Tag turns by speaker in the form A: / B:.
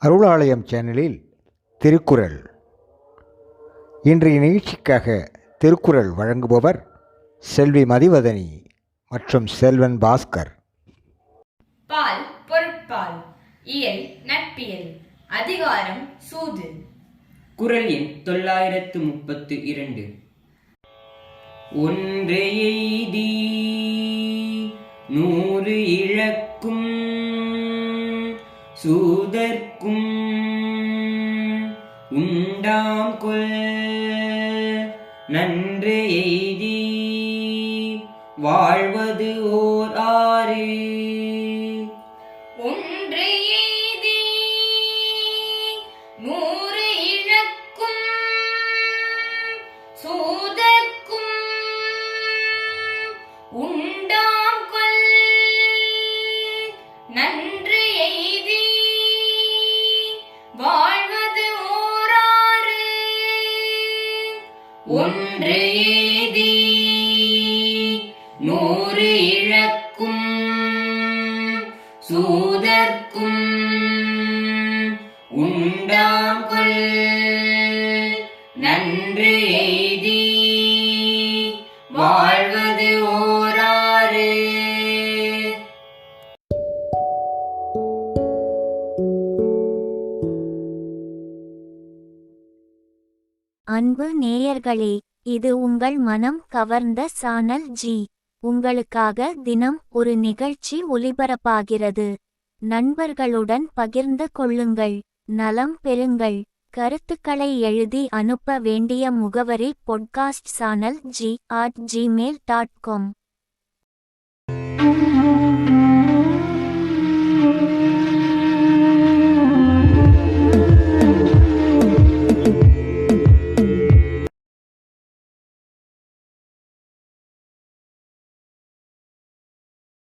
A: அருளாலயம் சேனலில் திருக்குறள். இன்றைய நிகழ்ச்சிக்காக திருக்குறள் வழங்குபவர் செல்வி மதிவதனி மற்றும் செல்வன் பாஸ்கர்.
B: பால் பொருட்பால் இயல் நட்பியல் அதிகாரம் சூது.
C: குறள் எண் 932. ஒன்றை எய்தி 100 இழக்கும் சூதர்க்கும் உண்டாம் கொல் நன்று எய்தி வாழ்வது ஓர் ஆறு.
B: ஒன்று எய்தி 100 இழக்கும் சூதர்க்கும் உண்டாம் கொல் நன்று எய்தி வாழ்வது ஓர் ஆறு. ஒன்று எய்தி 100 இழக்கும் சூதர்க்கும் உண்டாம் கொல் நன்று எய்தி வாழ்வது ஓர் ஆறு.
D: அன்பு நேயர்களே, இது உங்கள் மனம் கவர்ந்த சானல் ஜி. உங்களுக்காக தினம் ஒரு நிகழ்ச்சி ஒலிபரப்பாகிறது. நண்பர்களுடன் பகிர்ந்து கொள்ளுங்கள், நலம் பெறுங்கள். கருத்துக்களை எழுதி அனுப்ப வேண்டிய முகவரி podcast channel@gmail.com.